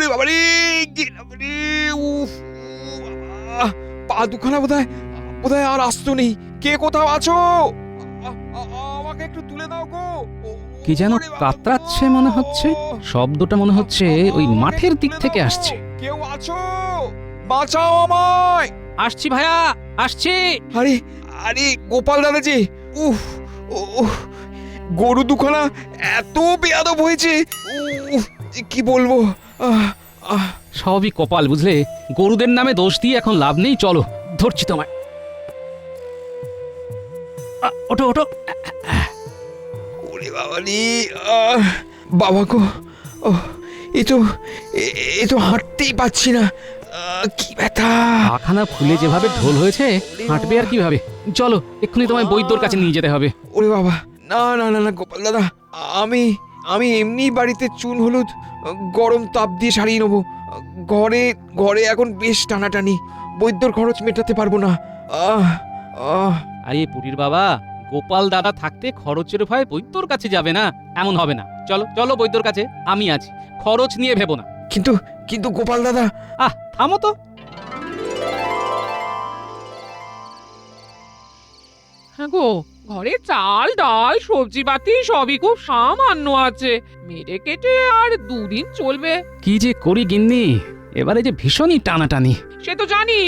ওরে বাবা রে, গেলাম রে। উফ, বাবা, পা দুখানা বোধহয় আর আসতো নেই। কে কোথাও আছো? আমাকে একটু তুলে দাও গো। কি যেন ওরে বাবা কাতরাচ্ছে গো। মনে হচ্ছে, শব্দটা মনে হচ্ছে ওই আমাকে মাঠের একটু দিক তুলে থেকে দাও গো। আসছে। কেউ আছো? বাঁচাও আমায়। আসছি ভাইয়া, আসছি। আরে আরে গোপাল দাদা যে, উফ, উফ, গরু দুখানা এত বেয়াদব হয়েছে, উফ, যে কি বলবো। আহ, আহ, সবই কপাল বুঝলে, গরুদের নামে দোষ দিয়ে এখন লাভ নেই। চলো ধরছি তোমায়। ওঠো ওঠো। ওরে বাবা রে, বাবা গো, ও এ তো এ তো হাঁটতেই পাচ্ছি না, কি ব্যথা। পাখানা ফুলে যেভাবে ঢোল হয়েছে, হাঁটবে আর কিভাবে। চলো এক্ষুনি তোমায় বৈদ্যর কাছে নিয়ে যেতে হবে। ওরে বাবা, না না না না গোপাল দাদা, আমি আমি এমনি বাড়িতে চুন হলুদ গরম তাপ দিয়ে সারিয়ে নেবো। ঘরে ঘরে এখন বেশ টানাটানি, বৈদ্যর খরচ মেটাতে পারবো না। আহ আহ আরে পুরীর বাবা, গোপাল দাদা থাকতে খরচের ভয়ে বৈদ্যর কাছে যাবে না, এমন হবে না। চলো চলো বৈদ্যর কাছে, আমি আছি, খরচ নিয়ে ভেবো না। কিন্তু কিন্তু গোপাল দাদা, থামো তো। হ্যাঁ গো, ঘরে চাল ডাল সবজি পাতি সবই খুব সামান্য আছে, মেরে কেটে আর দুদিন চলবে। কি যে করি গিন্নি, এবারে যে ভীষণই টানাটানি। সে তো জানি,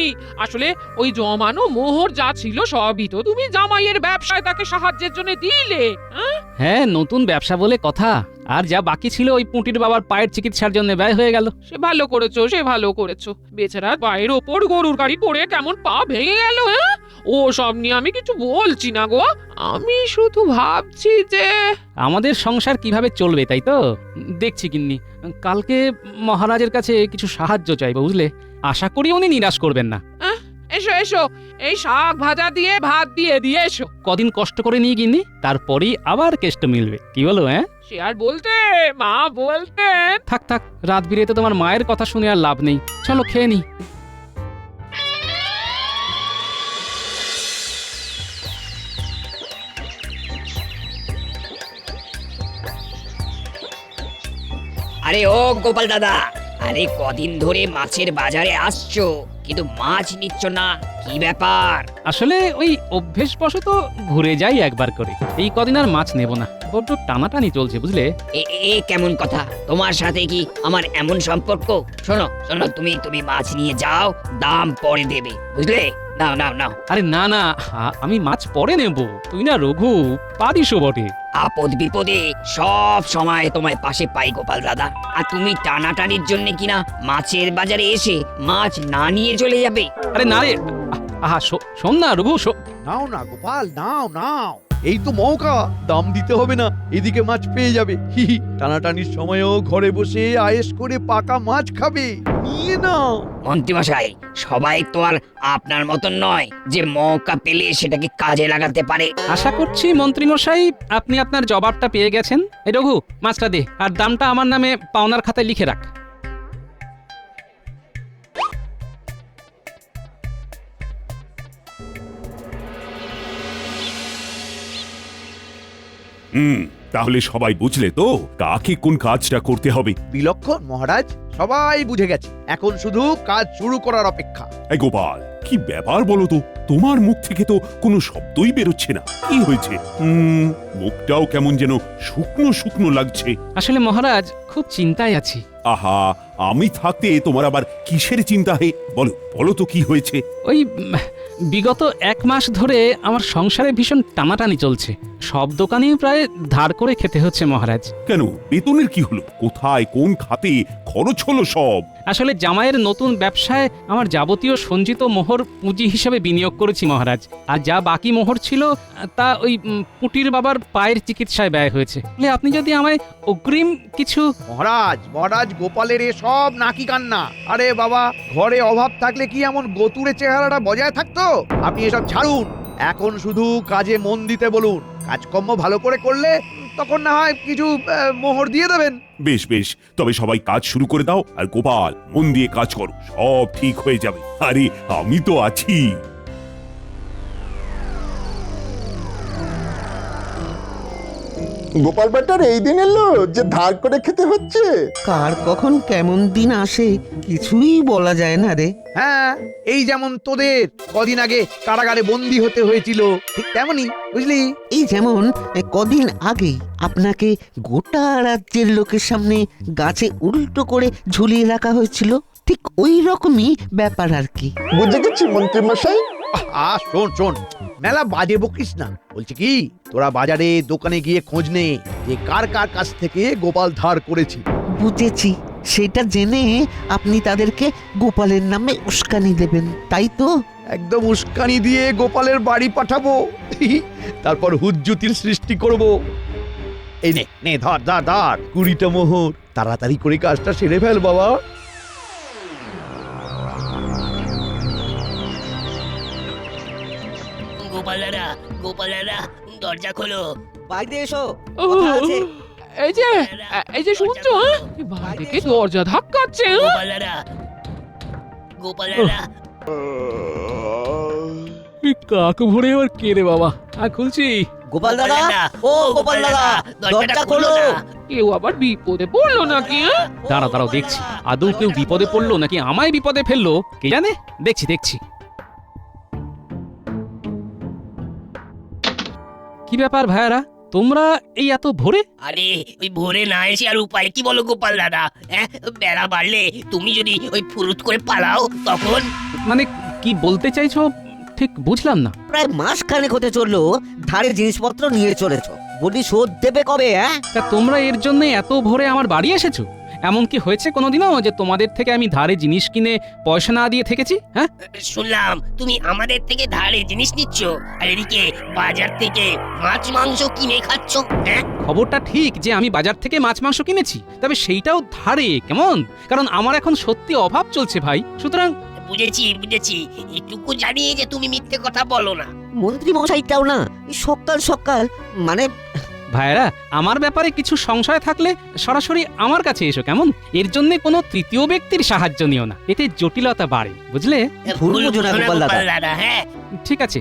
আসলে ওই জমানো মোহর যা ছিল সবই তো তুমি জামাইয়ের ব্যবসায় তাকে সাহায্যের জন্য দিলে। হ্যাঁ, নতুন ব্যবসা বলে কথা। আর যা বাকি ছিল ওই পুঁটির বাবার পায়ের চিকিৎসার জন্য ব্যয় হয়ে গেল। সে ভালো করেছো, সে ভালো করেছো। বেচারা পায়ের ওপর গরুর গাড়ি পড়ে কেমন পা ভেঙে গেল। হ্যাঁ, ও সব নিয়ে আমি কিছু বলছি না গো, আমি শুধু ভাবছি যে আমাদের সংসার কিভাবে চলবে তাই তো দেখছি গিন্নি। কালকে মহারাজের কাছে কিছু সাহায্য চাইবো বুঝলে, আশা করি উনি নিরাশ করবেন না। এসো এসো, এই শাক ভাজা দিয়ে ভাত দিয়ে দিয়ে এসো। কদিন কষ্ট করে নিয়ে গিন্নি, তারপরেই আবার কেষ্ট মিলবে, কি বলো? হ্যাঁ সে আর বলতে, মা বলতেন। থাক থাক, রাত বিরেতে তোমার মায়ের কথা শুনে আর লাভ নেই। চলো খেয়ে নি। আরে ও গোপাল দাদা, আরে কদিন ধরে মাছের বাজারে আসছো কিন্তু মাছ নিচ্ছ না, কি ব্যাপার? আসলে ওই অভ্যেসবশত ঘুরে যাই একবার করে, এই কদিন আর মাছ নেব না, বড্ড টানাটানি চলছে বুঝলে। এ এ কেমন কথা? তোমার সাথে কি আমার এমন সম্পর্ক? শোনো শোনো, তুমি তুমি মাছ নিয়ে যাও, দাম পরে দেবে, বুঝলে? নাও নাও নাও। আরে না না, আমি মাছ পরে নেব, তুই না রঘু পারিসও বটে। আপদ বিপদে সব সময় তোমায় পাশে পাই গোপাল দাদা, আর তুমি টানাটানির জন্য কিনা মাছের বাজারে এসে মাছ না নিয়ে চলে যাবে। আরে না রে, শোন না রঘু, নাও না গোপাল, নাও নাও, এই তো মৌকা, দাম দিতে হবে না, এদিকে মাছ পেয়ে যাবে। হি হি, টানাটানির সময়ও ঘরে বসে আয়েশ করে পাকা মাছ খাবে, নিয়ে নাও। মন্ত্রীমশাই, সবাই তো আর আপনার মতন নয় যে মৌকা পেলে সেটাকে কাজে লাগাতে পারে। আশা করছি মন্ত্রীমশাই আপনি আপনার জবাবটা পেয়ে গেছেন। এই রঘু, মাছটা দে, আর দামটা আমার নামে পাওনার খাতায় লিখে রাখ। তাহলে সবাই বুঝলে তো কাকে কোন কাজটা করতে হবে। বিলক্ষণ মহারাজ, সবাই বুঝে গেছে, এখন শুধু কাজ শুরু করার অপেক্ষা। এই গোপাল, কি ব্যাপার বলো তো, তোমার মুখ থেকে তো কোনো শব্দই বেরোচ্ছে না, কি হয়েছে? মুখটাও কেমন যেন শুকনো শুকনো লাগছে। আসলে মহারাজ, খুব চিন্তায় আছি। আহা, আমি থাকতে তোমার আবার কিসের চিন্তা? হে বলো বলো তো কি হয়েছে? ওই বিগত 1 মাস ধরে আমার সংসারে ভীষণ টানাটানি চলছে, সব দোকানেই প্রায় ধার করে খেতে হচ্ছে মহারাজ। কেন, বেতনের কি হলো? কোথায় কোন খাতে খরচ হলো সব? আসলে জামাইয়ের নতুন ব্যবসায় আমার যাবতীয় সঞ্চিত মোহর পুঁজি হিসেবে বিনিয়োগ করেছি মহারাজ, আর যা বাকি মোহর ছিল তা ওই পুটির বাবার পায়ের চিকিৎসায় ব্যয় হয়েছে। আপনি যদি আমায় অগ্রিম কিছু। মহারাজ মহারাজ, গোপালের এ সব নাকি কান্না। আরে বাবা, ঘরে অভাব থাকলে কি এমন গতুরে চেহারাটা বজায় থাকতো? আপনি এসব ছাড়ুন, এখন শুধু কাজে মন দিতে বলুন। কাজকর্ম ভালো করে করলে তখন না হয় কিছু মোহর দিয়ে দেবেন। বেশ বেশ, তবে সবাই কাজ শুরু করে দাও, আর গোপাল মন দিয়ে কাজ করো, সব ঠিক হয়ে যাবে। আরে আমি তো আছি। গোপাল বেটার এই দিন এলো যে ধার করে খেতে হচ্ছে। কার কখন কেমন দিন আসে কিছুই বলা যায় না রে। হ্যাঁ, এই যেমন তোদের কদিন আগে কারাগারে বন্দি হতে হয়েছিল, ঠিক তেমনই, বুঝলি? এই যেমন কদিন আগেই আপনাকে গোটা রাজ্যের লোকের সামনে গাছে উল্টো করে ঝুলিয়ে রাখা হয়েছিল, ঠিক ওই রকমই ব্যাপার আর কি। বুঝে গেছি মন্ত্রী মশাই। শোন শোন, মেলা বাজে বকিস না। বলছি কি, তোরা বাজারে দোকানে গিয়ে খোঁজ নে যে কার কার কাছ থেকে গোপাল ধার করেছি। বুঝেছি, সেটা জেনে আপনি তাদেরকে গোপালের নামে উস্কানি দেবেন, তাই তো? একদম উস্কানি দিয়ে গোপালের বাড়ি পাঠাবো, তারপর হুজ্জুতির সৃষ্টি করব। এই নে নে, ধর ধর ধর 20টা মোহর, তাড়াতাড়ি করে কাজটা সেরে ফেল বাবা। গোপালারা দরজা খোলো। বাইরে এসো, ও, এই যে এই যে শুনছো, হ্যাঁ? এই বাইরে থেকে দরজা ধাক্কাচ্ছে, হ্যাঁ? গোপালারা কাক ভরে আবার কে রে বাবা? খুলছি। গোপাল দাদা, ও গোপাল দাদা, দরজা খোলো। কেউ আবার বিপদে পড়লো নাকি, হ্যাঁ? দাঁড়াও দেখছি, আদৌ কেউ বিপদে পড়লো নাকি আমায় বিপদে ফেললো কে জানে। দেখছি কি ব্যাপার ভাইয়ারা, তোমরা এই এত ভোরে? আরে ওই ভোরে না এসে আর উপায় কি বলো গোপাল দাদা? বেড়া বাড়লে তুমি যদি ওই ফুরুত করে পালাও তখন। মানে কি বলতে চাইছো ঠিক বুঝলাম না। প্রায় মাস খানেক হতে চললো ধারে জিনিসপত্র নিয়ে চলেছো, বলি শোধ দেবে কবে? তা তোমরা এর জন্য এত ভোরে আমার বাড়ি এসেছো? এমন কি হয়েছে কোনোদিনও যে তোমাদের থেকে আমি ধারে জিনিস কিনে পয়সা না দিয়ে থেকেছি? হ্যাঁ, শুনলাম তুমি আমাদের থেকে ধারে জিনিস নিচ্ছ আর এদিকে বাজার থেকে মাছ মাংস কিনে খাচ্ছ। হ্যাঁ, খবরটা ঠিক যে আমি বাজার থেকে মাছ মাংস কিনেছি, তবে সেইটাও ধারে। কেমন? কারণ আমার এখন সত্যি অভাব চলছে ভাই, সুতরাং। বুঝেছি এটুকু জানি যে তুমি মিথ্যে কথা বলো না। মন্ত্রী মশাইটাও না সকাল সকাল, মানে ভাইরা, আমার ব্যাপারে কিছু সংশয় থাকলে সরাসরি আমার কাছে এসো, কেমন? এর জন্য কোনো তৃতীয় ব্যক্তির সাহায্য নিও না, এতে জটিলতা বাড়ে, বুঝলে? ভুল বুঝো না গোপাল দাদা। হ্যাঁ, ঠিক আছে,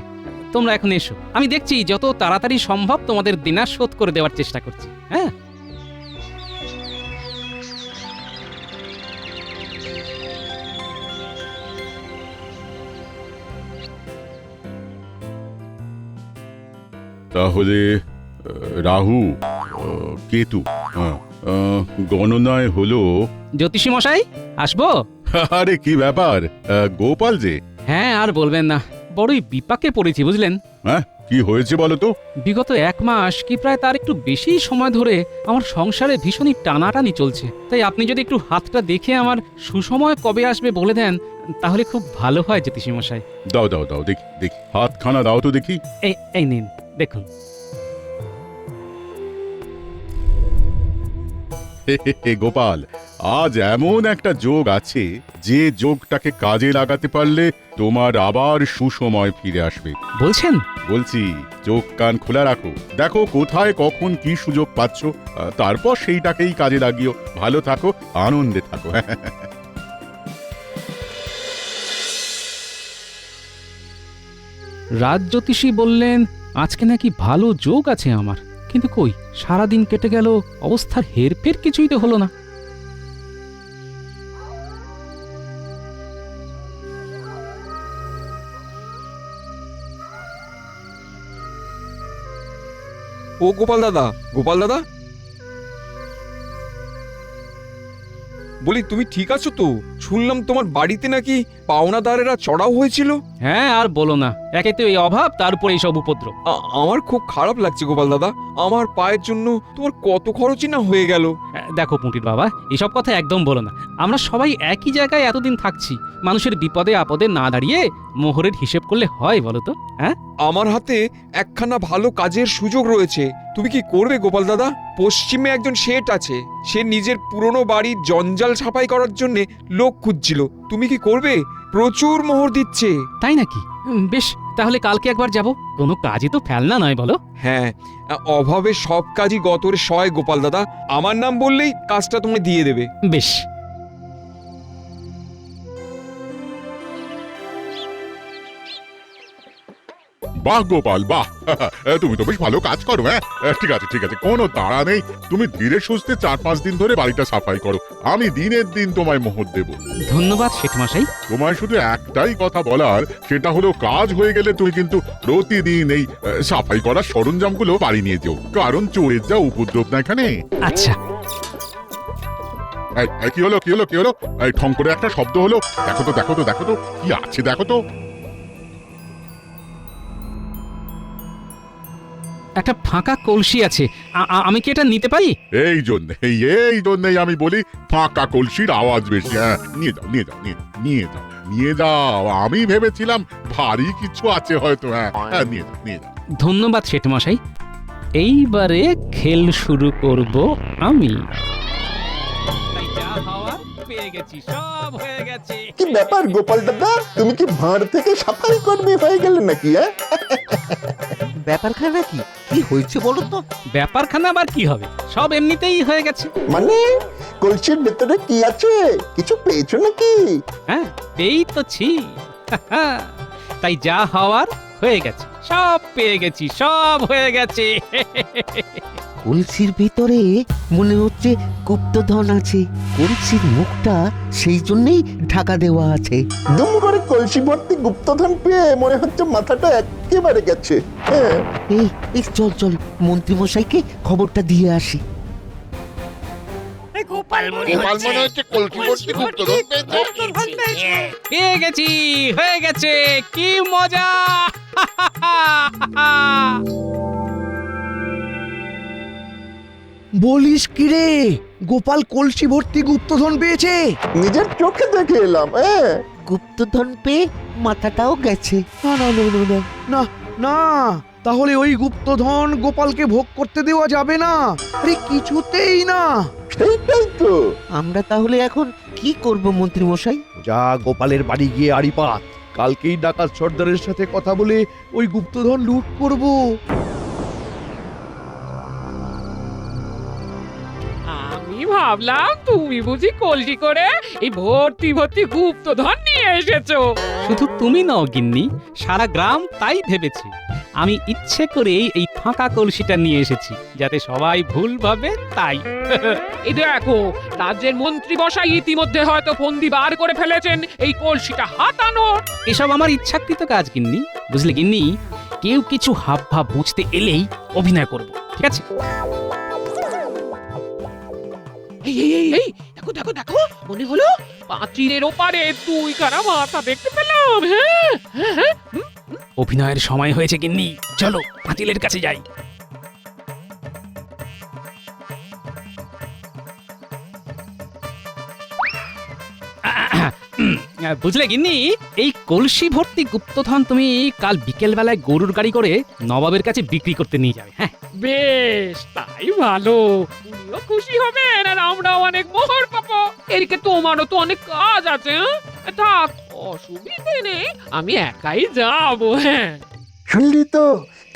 তোমরা এখন এসো, আমি দেখছি যত তাড়াতাড়ি সম্ভব তোমাদের দেনা শোধ করে দেওয়ার চেষ্টা করছি। হ্যাঁ, তাহলে রাহু, কেতু, গণনায় হলো। জ্যোতিষী মশাই, আসবো? আরে কি ব্যাপার, গোপাল যে? হ্যাঁ, আর বলবেন না, বড়ই বিপাকে পড়েছি বুঝলেন। হ্যাঁ, কি হয়েছে বলো তো? বিগত 1 মাস কি প্রায় তার একটু বেশি সময় ধরে আমার সংসারে ভীষণই টানাটানি চলছে। তাই আপনি যদি একটু হাতটা দেখে আমার সুসময় কবে আসবে বলে দেন তাহলে খুব ভালো হয় জ্যোতিষী মশাই। দাও দেখি হাতখানা দাও তো দেখি। এই নিন, দেখুন। গোপাল, আজ এমন একটা যোগ আছে যে যোগটাকে কাজে লাগাতে পারলে তোমার আবার সুসময় ফিরে আসবে। বলছেন? বলছি, চোখ কান খোলা রাখো, দেখো কোথায় কখন কি সুযোগ পাচ্ছ, তারপর সেইটাকেই কাজে লাগিও। ভালো থাকো, আনন্দে থাকো। রাজ জ্যোতিষী বললেন আজকে নাকি ভালো যোগ আছে আমার, কিন্তু কই, সারাদিন কেটে গেল, অবস্থার হেরফের কিছুই তো হলো না। ও গোপাল দাদা, বলি তুমি ঠিক আছো তো? শুনলাম তোমার বাড়িতে নাকি পাওনাদারেরা চড়াও হয়েছিল। হ্যাঁ, আর বলো না, একে তো এই অভাব, তার উপরে এইসব উপদ্রব। আমার খুব খারাপ লাগছে গোপাল দাদা, আমার পায়ের জন্য তোমার কত খরচই না হয়ে গেল। দেখো পুঁটির বাবা, এসব কথা একদম বলো না। আমরা সবাই একই জায়গায় এতদিন থাকছি, মানুষের বিপদে আপদে না দাঁড়িয়ে মোহরের হিসেব করলে হয় বলো তো? হ্যাঁ, আমার হাতে একখানা ভালো কাজের সুযোগ রয়েছে, তুমি কি করবে গোপাল দাদা? পশ্চিমে একজন শেঠ আছে, সে নিজের পুরনো বাড়ির জঞ্জাল ছাপাই করার জন্য লোক খুঁজছিল, তুমি কি করবে? প্রচুর মোহর দিচ্ছে। তাই নাকি? বেশ, তাহলে কালকে একবার যাব। কোনো কাজই তো ফেলনা নয় বলো। হ্যাঁ, অভাবে সব কাজই গতরে সয় গোপাল দাদা, আমার নাম বললেই কাজটা তোমায় দিয়ে দেবে। বেশ। বাহ গোপাল বাহ তুমি তো বেশ ভালো কাজ করো। হ্যাঁ ঠিক আছে ঠিক আছে, কোনো তাড়া নেই। তুমি ধীরে সুস্থে 4-5 দিন ধরে বাড়িটা সাফাই করো, আমি দিনের দিন তোমায় মোহর দেব। ধন্যবাদ শেঠমশাই। তোমায় শুধু একটাই কথা বলার, সেটা হলো কাজ হয়ে গেলে তুমি কিন্তু প্রতিদিন এই সাফাই করার সরঞ্জামগুলো বাড়ি নিয়ে যেও, কারণ চোরের যা উপদ্রব না এখানে। আচ্ছা। কি হলো কি হলো কি হলো? এই ঠং করে একটা শব্দ হলো। দেখো তো দেখো তো দেখো তো কি আছে, দেখো তো। একটা ফাঁকা কলসি আছে, আমি কি এটা নিতে পারি? এই জন্যই আমি বলি ফাঁকা কলসির আওয়াজ বেশি। হ্যাঁ নিয়ে যাও নিয়ে যাও নিয়ে যাও নিয়ে যাও। আমি ভেবেছিলাম ভারী কিছু আছে হয়তো। হ্যাঁ হ্যাঁ নিয়ে যাও নিয়ে যাও। ধন্যবাদ শেঠমশাই। এইবারে খেল শুরু করব আমি। যা হওয়ার পেয়ে গেছি, সব হয়ে গেছে। কি ব্যাপার গোপাল দাদা, তুমি কি ভাঁড় থেকে সাফাই কর্মী হয়ে গেলে নাকি? ব্যাপারখানা কি কি হয়েছে বলো তো? ব্যাপারখানা আবার কি হবে, সব এমনিতেই হয়ে গেছে। মানে কলসির ভেতরে কি আছে, কিছু পেয়েছো নাকি? হ্যাঁ পেয়েছি। তাই যা হওয়ার হয়ে গেছে, সব পেয়ে গেছি, সব হয়ে গেছে। কলসির ভিতরে মনে হচ্ছে গুপ্তধন আছে। কলসির মুখটা সেই জন্যই ঢাকা দেওয়া আছে। দুম করে কলসি ভর্তি গুপ্তধন পেয়ে মনে হচ্ছে মাথাটা একেবারে গেছে। হ্যাঁ এই চল চল মন্ত্রী মশাইকে খবরটা দিয়ে আসি। গোপাল মনে হচ্ছে কলসি ভর্তি গুপ্তধন পেয়েছে। পেয়ে গেছি, হয়ে গেছে, কি মজা। বলিস কি রে, গোপাল কলসি ভর্তি গুপ্তধন পেয়েছে? নিজের চোখে দেখে এলাম। গুপ্তধন পেয়ে মাথাটাও গেছে। না না না না না না না, তাহলে ওই গুপ্তধন গোপালকে ভোগ করতে দেওয়া যাবে না। আরে কিছুতেই না। সেইটাই তো। আমরা তাহলে এখন কি করব মন্ত্রী মশাই? যা গোপালের বাড়ি গিয়ে আড়ি পাত, কালকেই ডাকাত সর্দারের সাথে কথা বলে ওই গুপ্তধন লুট করব। আমি ভাবলাম তুমি বুঝি কলসি করে এই ভর্তি ভর্তি গুপ্তধন নিয়ে এসেছো। শুধু তুমি নও গিন্নি, সারা গ্রাম তাই ভেবেছে। আমি ইচ্ছে করেই এই ফাঁকা কলসিটা নিয়ে এসেছি, যাতে সবাই ভুল ভাবে তাই। এই দেখো, রাজ্যের মন্ত্রী মশাই ইতিমধ্যে হয়তো ফন্দি বার করে ফেলেছেন এই কলসিটা হাতানোর। এসব আমার ইচ্ছাকৃত কাজ গিন্নি, বুঝলে গিন্নি? কেউ কিছু হাব ভাব বুঝতে এলেই অভিনয় করব, ঠিক আছে? এই এই এই এই দেখো দেখো দেখো, মনে হলো পাঁচিলের ওপারে দুইখানা মাথা দেখতে পেলাম। হ্যাঁ হ্যাঁ হ্যাঁ, অভিনয়ের সময় হয়েছে গিন্নি, চলো পাঁচিলের কাছে যাই। বুঝলে গিন্নি, এই কলসি ভর্তি গুপ্তধন তুমি কাল বিকেল বেলায় গরুর গাড়ি করে নবাবের কাছে বিক্রি করতে নিয়ে যাবে। হ্যাঁ বেশ, তাই ভালো। উনিও খুশি হবেন আর আমরাও অনেক মোহর পাবো। এদিকে তোমারও তো অনেক কাজ আছে। থাক, অসুবিধে নেই, আমি একাই যাবো। হ্যাঁ শুনলি তো,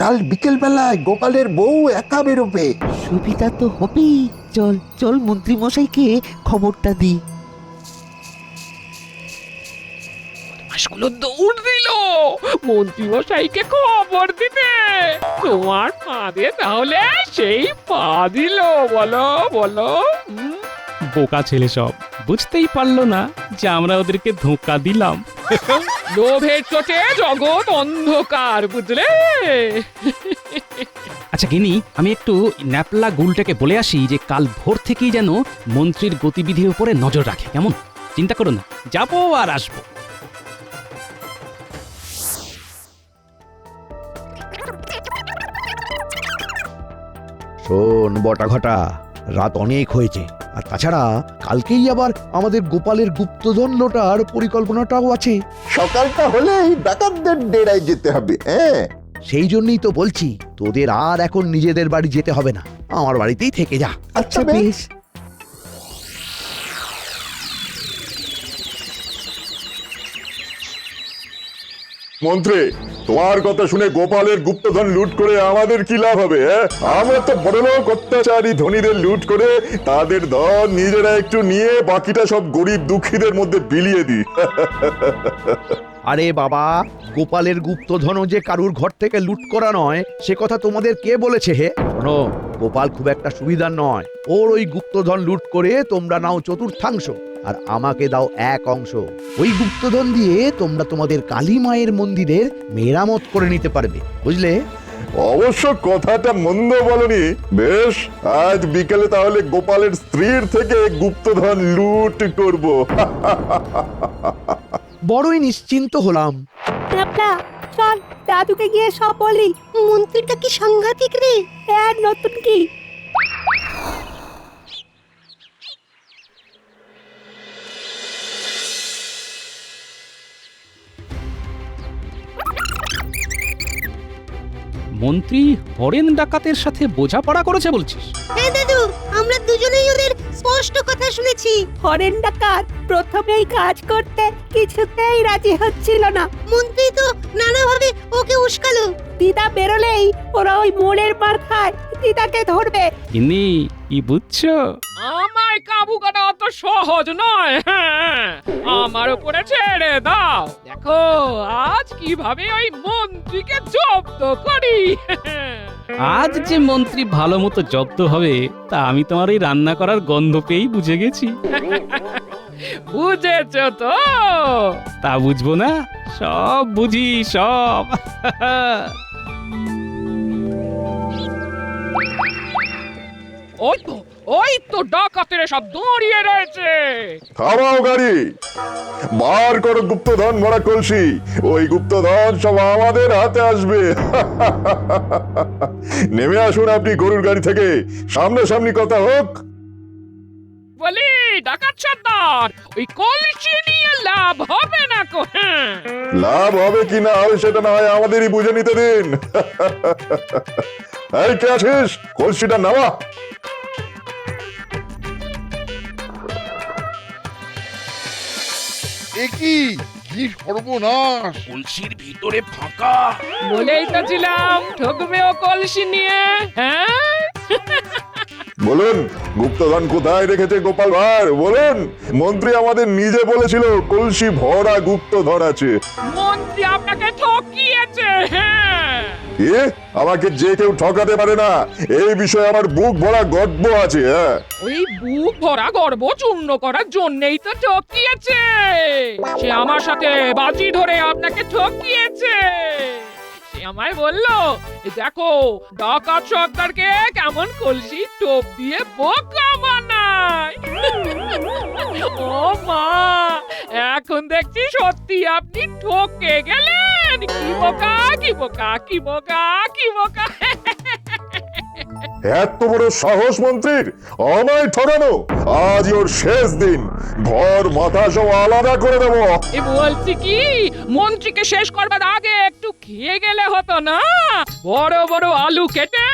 কাল বিকেল বেলায় গোপালের বউ একা বেরোবে। সুবিধা তো হবেই। চল চল মন্ত্রী মশাইকে খবরটা দিই। হাঁসগুলো দৌড় দিল মন্ত্রী মশাইকে খবর দিতে। তোমার ফাঁদে তাহলে সেই পা দিল। বলো বলো। বোকা ছেলে সব, বুঝতেই পারলো না যে আমরা ওদেরকে ধোঁকা দিলাম। লোভের চোটে জগৎ অন্ধকার, বুঝলে? আচ্ছা গিনি, আমি একটু ন্যাপলা গুলটাকে বলে আসি যে কাল ভোর থেকেই যেন মন্ত্রীর গতিবিধির উপরে নজর রাখে, কেমন? চিন্তা করো না, যাবো আর আসবো। শোন বটা ঘটা, রাত অনেক হয়েছে, আর তাছাড়া কালকেই আবার আমাদের গোপালের গুপ্তধন লোটার পরিকল্পনাটাও আছে। সকালটা হলেই ডাকাতদের ডেরায় যেতে হবে। সেই জন্যই তো বলছি, তোদের আর এখন নিজেদের বাড়ি যেতে হবে না, আমার বাড়িতেই থেকে যা। আচ্ছা বেশ। মন্ত্রী, তোমার কথা শুনে গোপালের গুপ্তধন লুট করে আমাদের কি লাভ হবে? আমরা তো বড়লোক অত্যাচারী ধনীদের লুট করে তাদের ধন নিজেরা একটু নিয়ে বাকিটা সব গরিব দুঃখীদের মধ্যে বিলিয়ে দিই। আরে বাবা, গোপালের গুপ্তধনও যে কারুর ঘর থেকে লুট করা নয় সে কথা তোমাদের কে বলেছে হে? শোনো, গোপাল খুব একটা সুবিধার নয়। ওর ওই গুপ্তধন লুট করে তোমরা নাও চতুর্থাংশ আর আমাকে দাও 1 অংশ। ওই গুপ্তধন দিয়ে তোমরা তোমাদের কালী মায়ের মন্দিরের মেরামত করে নিতে পারবে, বুঝলে? অবশ্য কথাটা মন্দ বলনি। বেশ, আজ বিকেলে তাহলে গোপালের স্ত্রীর থেকে গুপ্তধন লুট করব। বড়ই নিশ্চিন্ত হলাম। চল দাদুকে গিয়ে সব বলি। মন্ত্রীটা কি সাংঘাতিক রে, এক নতুন কি। মন্ত্রী হরেন ডাকাতের সাথে বোঝাপড়া করেছে বলছিস? হ্যাঁ দাদু, আমরা দুজনেই ওদের স্পষ্ট কথা শুনেছি। হরেন ডাকাত প্রথমেই কাজ করতে কিছুতেই রাজি হচ্ছিল না। মন্ত্রী তো নানাভাবে ওকে উস্কালো। দিদা বেরোলেই ওরা ওই মোড়ের মার খায়, দিদাকে ধরবে। ইনি কি বুঝছো? আমায় কাবু করা অত সহজ নয়। হ্যাঁ, আমার উপরে ছেড়ে দাও। দেখো আজ কিভাবে ওই মন্ত্রীকে জব্দ করি। আজ যে মন্ত্রী ভালো মতো জব্দ হবে তা আমি তোমার এই রান্না করার গন্ধ পেয়েই বুঝে গেছি। বুঝেছো তো? তা বুঝবো না? সব বুঝি, সব। ওই তো ডাকাতেরা সব দাঁড়িয়ে রয়েছে। থামাও গাড়ি, বার করো গুপ্তধন ভরা কলসি। ওই গুপ্তধন সব আমাদের হাতে আসবে। নেমে আসুন আপনি গরুর গাড়ি থেকে, সামনাসামনি কথা হোক। বলি ডাকাত সর্দার, ওই কলসি নিয়ে লাভ হবে না কো? হ্যাঁ, লাভ হবে কি না হবে সেটা না হয় আমাদেরই বুঝে নিতে দিন। এই কে আছিস, কলসিটা নামা। কি সর্বনাশ, কলসির ভিতরে ফাঁকা। বলেই তো ছিলাম ঠকবে ও কলসি নিয়ে। হ্যাঁ, বলুন গুপ্তধন কোথায় রেখেছে গোপাল ভাঁড়, বলুন। মন্ত্রী আমাদের নিজে বলেছিল কলসি ভরা গুপ্তধন আছে। মন্ত্রী আপনাকে ঠকিয়েছে। হ্যাঁ, কি? আমাকে যে কেউ ঠকাতে পারে না, এই বিষয়ে আমার বুক ভরা গর্ব আছে। হ্যাঁ, ওই বুক ভরা গর্ব চূর্ণ করার জন্যই তো ঠকিয়েছে। সে আমার সাথে বাজি ধরে আপনাকে ঠকিয়েছে। সে আমায় বললো, এই দেখো ডাকাত সর্দারকে কেমন কলসি টোপ দিয়ে বোকা বানায়। ও মা, এখন দেখছি সত্যি আপনি ঠকে গেলেন। কি বোকা, কি বোকা, কি বোকা, কি বোকা। এত বড় সাহস মন্ত্রীর, আমায় ঠকানো! আজ ওর শেষ দিন, ঘর মাথা সব আলাদা করে দেবো। বলছি কি, মন্ত্রীকে শেষ করবার আগে একটু খেয়ে গেলে হতো না? বড় বড় আলু কেটে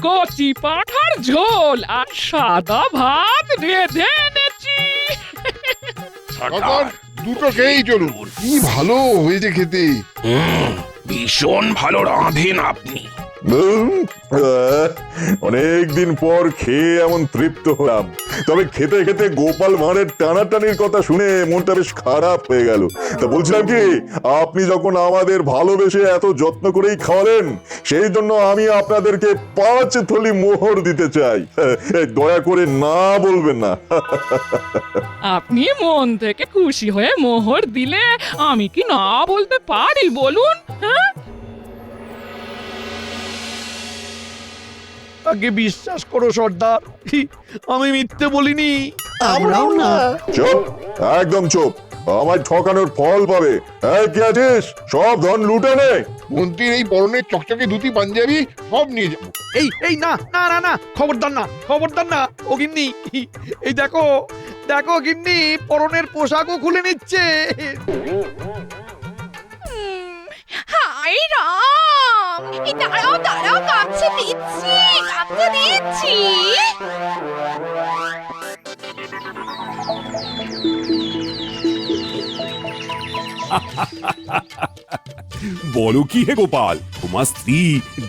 কচি পাঁঠার ঝোল আর সাদা ভাত রেঁধে এনেছি। দুটো খেয়েই চলুন, কি ভালো হয়েছে খেতে। ভীষণ ভালো রাঁধেন আপনি। অনেকদিন পর খেয়ে এমন তৃপ্ত হলাম। তবে খেতে খেতে গোপাল ভাঁড়ের টানাটানির কথা শুনে মনটা বেশ খারাপ হয়ে গেল। তা বলছিলাম কি, আপনি যখন আমাদের ভালোবেসে এত যত্ন করেই খাওয়ালেন, সেই জন্য আমি আপনাদেরকে 5 থলি মোহর দিতে চাই। দয়া করে না বলবেন না। আপনি মন থেকে খুশি হয়ে মোহর দিলে আমি কি না বলতে পারি বলুন? হ্যাঁ, আগে বিশ্বাস করো সর্দার, আমি মিথ্যে বলিনি। আমরাও না। চুপ, একদম চুপ। আমায় ঠকানোর ফল পাবে। এই কে আছিস, সব ধন লুটে নে। মন্ত্রীর এই পরনের চকচকে ধুতি পাঞ্জাবি সব নিয়ে যাবো। এই না না না না, খবরদার না, খবরদার না। ও গিন্নি, এই দেখো দেখো গিন্নি, পরনের পোশাকও খুলে নিচ্ছে। হাই রাম, দাঁড়াও দাঁড়াও, কাছে দিচ্ছি, কাছে দিচ্ছি। বলো কি হে গোপাল, তোমার স্ত্রী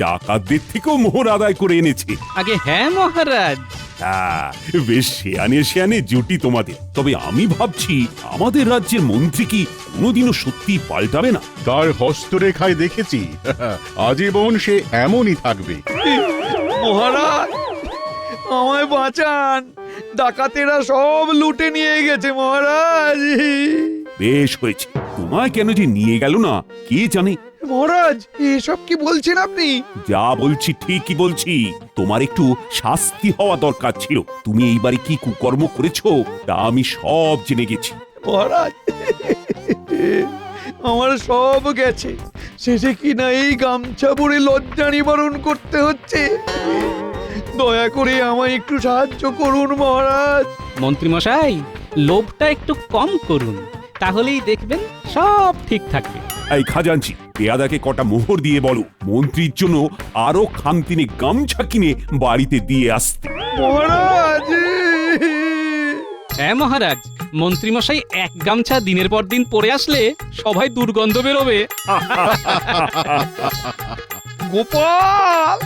ডাকাতদের থেকেও মোহর আদায় করে এনেছে। আগে হ্যাঁ মহারাজ। হ্যাঁ, বেশ শেয়ানে শেয়ানে জুটি তোমাদের। তবে আমি ভাবছি আমাদের রাজ্যের মন্ত্রী কি কোনোদিনও সত্যি পাল্টাবে না? তার হস্তরেখায় দেখেছি আজীবন সে এমনই থাকবে। মহারাজ আমায় বাঁচান, ডাকাতেরা সব লুটে নিয়ে গেছে মহারাজ। বেশ হয়েছে, তোমায় কেন যে নিয়ে গেল না কে জানে। মহারাজ এসব কি বলছেন আপনি? যা বলছি ঠিকই বলছি। তোমার একটু শাস্তি হওয়া দরকার ছিল। তুমি এইবারে কি কুকর্ম করেছো তা আমি সব জেনে গেছি। মহারাজ আমার সব গেছে, শেষে কিনা এই গামছা পরে লজ্জা নিবারণ করতে হচ্ছে। দয়া করে আমায় একটু সাহায্য করুন মহারাজ। মন্ত্রীমশাই, লোভটা একটু কম করুন, তাহলেই দেখবেন সব ঠিক থাকবে। এই খাজাঞ্চি, পেয়াদাকে কটা মোহর দিয়ে বলো মন্ত্রীর জন্য আরো খামতিনে গামছা কিনে বাড়িতে দিয়ে আসতে। মহারাজ হ্যাঁ মহারাজ, মন্ত্রীমশাই এক গামছা দিনের পর দিন পরে আসলে সবাই দুর্গন্ধ বেরোবে। গোপাল